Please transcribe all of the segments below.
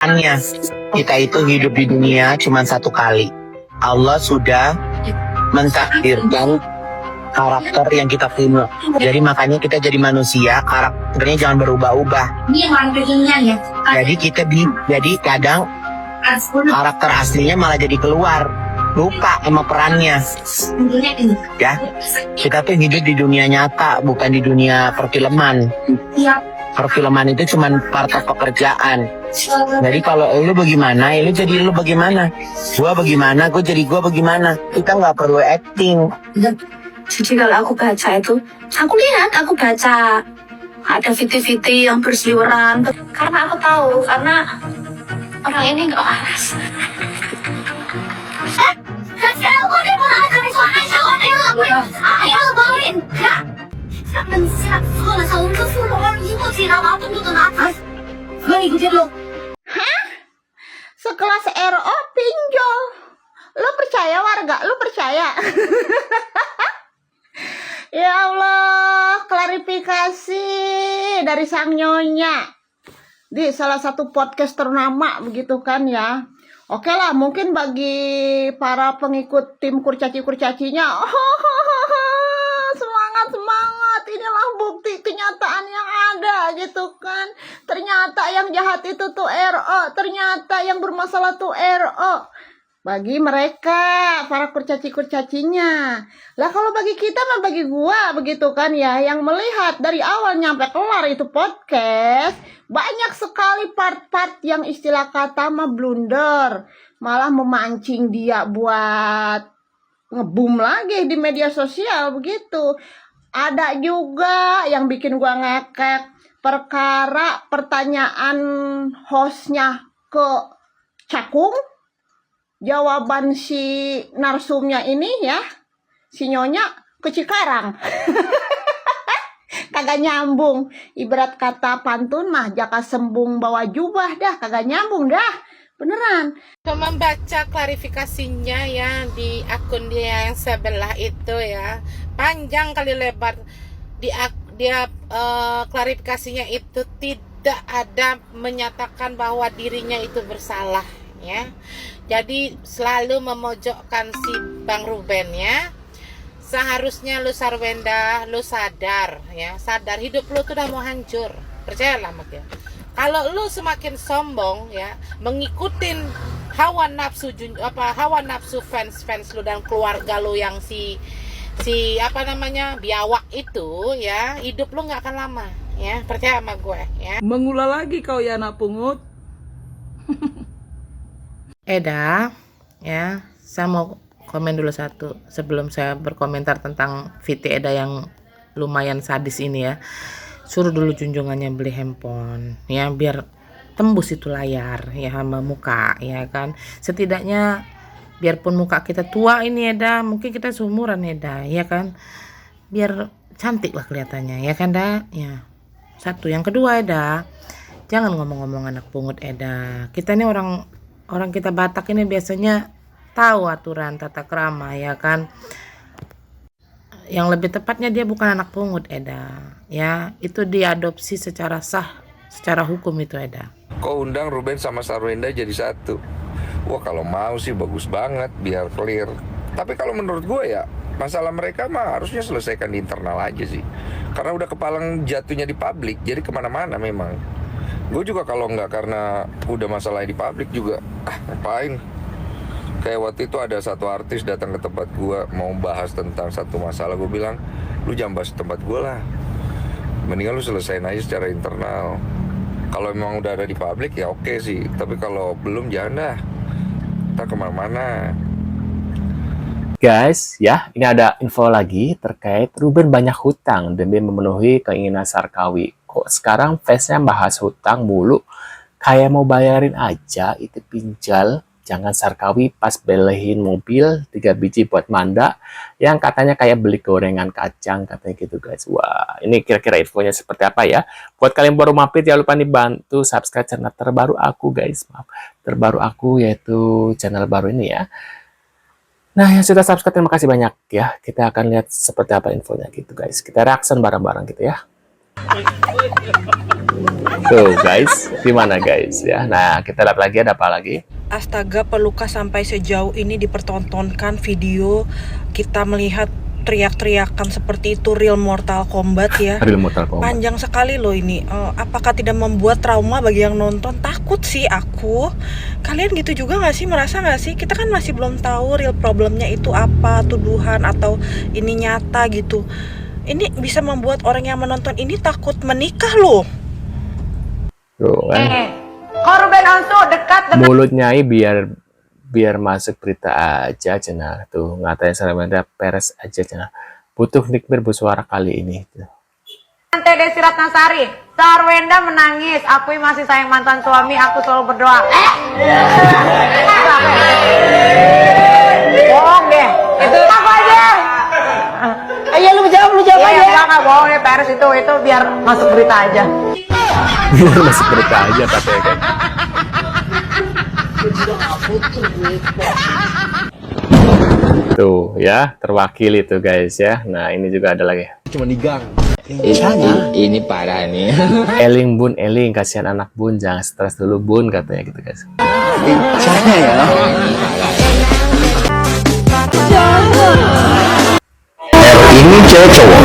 Hanya kita itu hidup di dunia cuma satu kali. Allah sudah mentakdirkan karakter yang kita punya. Jadi makanya kita jadi manusia, karakternya jangan berubah-ubah. Jadi kadang karakter aslinya malah jadi keluar, lupa sama perannya. Ya, kita tuh hidup di dunia nyata, bukan di dunia perfilman. Perfilman itu cuma part of pekerjaan. Jadi kalau lu bagaimana, lu jadi lu bagaimana. Gua bagaimana, gua jadi gua bagaimana. Kita nggak perlu acting. Jadi kalau aku baca itu, aku baca ada VT-VT yang berseliweran. Karena aku tahu, karena orang ini nggak waras. Sekelas RO pinjol. Lu percaya warga? Lu percaya? Ya Allah, klarifikasi dari sang nyonya di salah satu podcast ternama begitu kan ya. Oke lah, mungkin bagi para pengikut tim kurcaci-kurcacinya, semangat, inilah bukti kenyataan yang ada gitu kan. Ternyata yang jahat itu tuh RO, ternyata yang bermasalah tuh RO. Bagi mereka, para kurcaci-kurcacinya. Lah kalau bagi kita mah bagi gua begitu kan ya, yang melihat dari awal nyampe kelar itu podcast, banyak sekali part-part yang istilah kata mah blunder, malah memancing dia buat ngebum lagi di media sosial begitu. Ada juga yang bikin gua ngekek perkara pertanyaan hostnya ke Cakung, jawaban si narsumnya ini ya, si nyonya ke Cikarang. Kagak nyambung. Ibarat kata pantun mah, jaka sembung bawa jubah dah, kagak nyambung dah. Beneran. Membaca klarifikasinya ya di akun dia yang sebelah itu ya, panjang kali lebar. Dia klarifikasinya itu tidak ada menyatakan bahwa dirinya itu bersalah ya. Jadi selalu memojokkan si Bang Ruben ya. Seharusnya lu Sarwenda, lu sadar ya, sadar hidup lu tuh udah mau hancur. Percayalah sama dia. Kalau lu semakin sombong ya, mengikutin hawa nafsu fans lu dan keluarga lu yang si biawak itu ya, hidup lu nggak akan lama ya. Percaya sama gue ya. Mengulah lagi kau ya anak pungut. Eda, ya, saya mau komen dulu satu sebelum saya berkomentar tentang VT Eda yang lumayan sadis ini ya. Suruh dulu junjungannya beli handphone, ya, biar tembus itu layar, ya, sama muka, ya kan. Setidaknya, biarpun muka kita tua ini Eda, mungkin kita seumuran Eda, ya kan. Biar cantik lah kelihatannya, ya kan dah, ya. Satu, yang kedua Eda, jangan ngomong-ngomong anak pungut Eda. Kita ini orang kita Batak ini biasanya tahu aturan tata krama ya kan. Yang lebih tepatnya dia bukan anak pungut Eda ya, itu diadopsi secara sah, secara hukum itu Eda. Kau undang Ruben sama Sarwenda jadi satu. Wah kalau mau sih bagus banget biar clear. Tapi kalau menurut gue ya masalah mereka mah harusnya selesaikan di internal aja sih. Karena udah kepalang jatuhnya di publik, jadi kemana-mana memang. Gue juga kalau nggak karena udah masalah di publik juga, ngapain? Kayak waktu itu ada satu artis datang ke tempat gue mau bahas tentang satu masalah, gue bilang, lu jangan bahas tempat gue lah, mendingan lu selesain aja secara internal. Kalau memang udah ada di publik ya oke sih, tapi kalau belum jangan dah, ntar kemana-mana. Guys, ya, ini ada info lagi terkait Ruben banyak hutang demi memenuhi keinginan Sarkawi. Kok sekarang fansnya bahas hutang mulu? Kayak mau bayarin aja itu pinjal. Jangan Sarkawi pas belehin mobil 3 biji buat Manda yang katanya kayak beli gorengan kacang, katanya gitu guys. Wah, ini kira-kira infonya seperti apa ya? Buat kalian baru mampir jangan lupa dibantu subscribe channel terbaru aku guys. Maaf, terbaru aku yaitu channel baru ini ya. Nah, yang sudah subscribe terima kasih banyak ya. Kita akan lihat seperti apa infonya gitu guys. Kita reaction bareng-bareng gitu ya. Tuh guys, gimana guys ya. Nah, kita lihat lagi ada apa lagi. Astaga, pelukah sampai sejauh ini dipertontonkan video kita melihat teriak-teriakan seperti itu, real Mortal Kombat ya. Real Mortal Kombat. Panjang sekali loh ini. Apakah tidak membuat trauma bagi yang nonton? Takut sih aku. Kalian gitu juga gak sih? Merasa gak sih? Kita kan masih belum tahu real problemnya itu apa, tuduhan atau ini nyata gitu. Ini bisa membuat orang yang menonton ini takut menikah loh. Tuh kan. Korban onsu dekat dengan Mulut Nyai biar masuk berita aja cenah. Tuh ngatain Sarwenda peres aja cenah. Butuh nikmir bersuara kali ini. Tuh. Tante Desi Ratnasari. Sarwenda menangis. Aku masih sayang mantan suami. Aku selalu berdoa. Bohong deh. Itu apa aja? Ayo lu jawab aja. Ya nggak bohong deh, peres itu biar masuk berita aja. Biar masuk berita aja katanya kan. Tuh ya, terwakili tuh guys ya. Nah, ini juga ada lagi. Ini parah nih. Eling bun, Eling, kasihan anak bun, jangan stres dulu bun katanya gitu guys. Ini cewek cowok.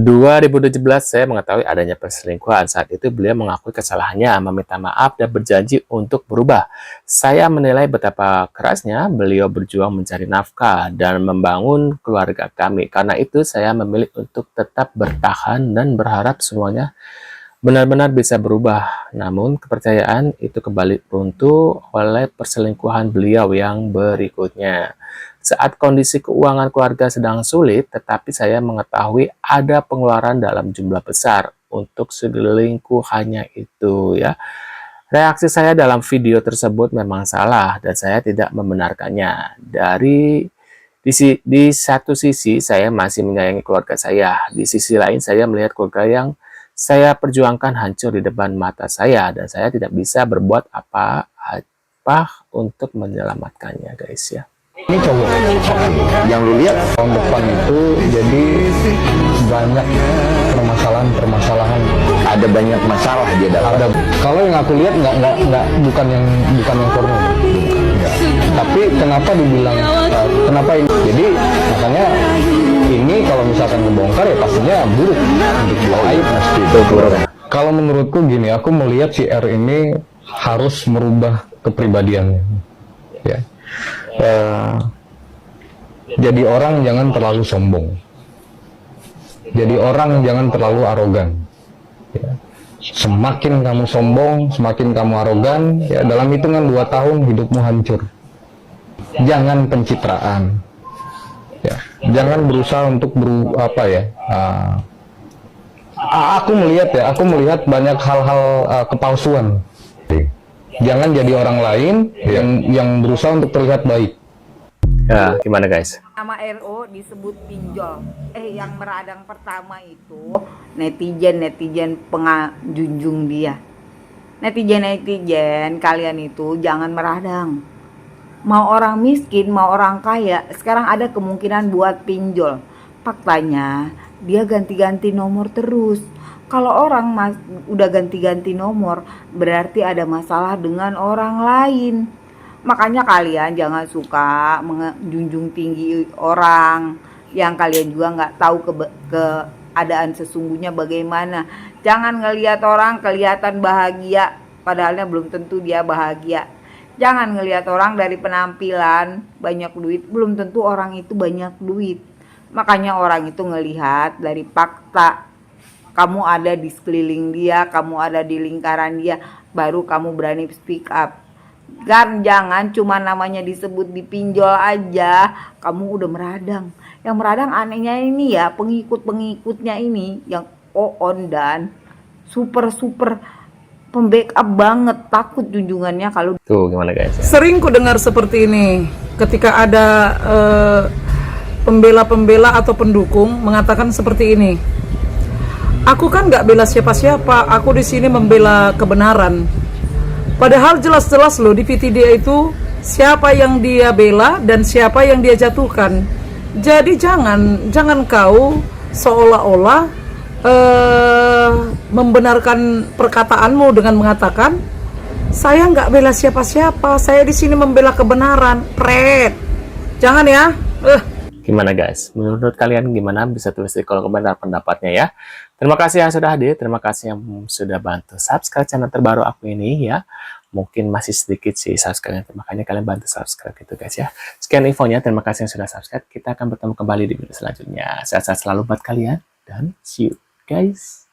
2017 saya mengetahui adanya perselingkuhan. Saat itu beliau mengakui kesalahannya, meminta maaf dan berjanji untuk berubah. Saya menilai betapa kerasnya beliau berjuang mencari nafkah dan membangun keluarga kami. Karena itu saya memilih untuk tetap bertahan dan berharap semuanya benar-benar bisa berubah. Namun kepercayaan itu kembali runtuh oleh perselingkuhan beliau yang berikutnya. Saat kondisi keuangan keluarga sedang sulit, tetapi saya mengetahui ada pengeluaran dalam jumlah besar untuk selingkuhannya itu ya. Reaksi saya dalam video tersebut memang salah dan saya tidak membenarkannya. Di satu sisi saya masih menyayangi keluarga saya, di sisi lain saya melihat keluarga yang saya perjuangkan hancur di depan mata saya dan saya tidak bisa berbuat apa-apa untuk menyelamatkannya guys ya. Ini cowok yang lu lihat tahun depan itu jadi banyak permasalahan. Ada banyak masalah dia dalam. Kalau yang aku lihat nggak bukan yang porno. Enggak. Tapi kenapa dibilang kenapa ini? Jadi makanya ini kalau misalkan ngebongkar ya pastinya buruk untuk dua aib pasti. Kalau menurutku gini, aku melihat si R ini harus merubah kepribadiannya. Ya. Jadi orang jangan terlalu sombong. Jadi orang jangan terlalu arogan. Ya. Semakin kamu sombong, semakin kamu arogan, ya dalam hitungan 2 tahun hidupmu hancur. Jangan pencitraan. Ya. Jangan berusaha untuk aku melihat banyak hal-hal kepalsuan. Jangan jadi orang lain yang berusaha untuk terlihat baik. Ya, gimana guys? Nama RO disebut pinjol. Yang meradang pertama itu netizen pengajunjung dia. Netizen kalian itu jangan meradang. Mau orang miskin, mau orang kaya, sekarang ada kemungkinan buat pinjol. Faktanya dia ganti-ganti nomor terus. Kalau orang udah ganti-ganti nomor, berarti ada masalah dengan orang lain. Makanya kalian jangan suka menjunjung tinggi orang yang kalian juga nggak tahu keadaan sesungguhnya bagaimana. Jangan ngelihat orang kelihatan bahagia, padahalnya belum tentu dia bahagia. Jangan ngelihat orang dari penampilan banyak duit, belum tentu orang itu banyak duit. Makanya orang itu ngelihat dari fakta. Kamu ada di sekeliling dia, kamu ada di lingkaran dia, baru kamu berani speak up. Dan jangan cuma namanya disebut dipinjol aja, kamu udah meradang. Yang meradang anehnya ini ya, pengikut-pengikutnya ini yang on dan super pembackup banget, takut junjungannya kalau. Tuh gimana guys? Sering ku dengar seperti ini ketika ada pembela-pembela atau pendukung mengatakan seperti ini. Aku kan nggak bela siapa-siapa, aku di sini membela kebenaran. Padahal jelas-jelas loh di VT dia itu siapa yang dia bela dan siapa yang dia jatuhkan. Jadi jangan kau seolah-olah membenarkan perkataanmu dengan mengatakan saya nggak bela siapa-siapa, saya di sini membela kebenaran. Pret, jangan ya. Gimana guys? Menurut kalian gimana? Bisa tulis di kolom komentar pendapatnya ya. Terima kasih yang sudah hadir, terima kasih yang sudah bantu subscribe channel terbaru aku ini ya. Mungkin masih sedikit sih subscribe-nya, makanya kalian bantu subscribe gitu guys ya. Sekian infonya, terima kasih yang sudah subscribe. Kita akan bertemu kembali di video selanjutnya. Sehat-sehat selalu buat kalian dan see you guys.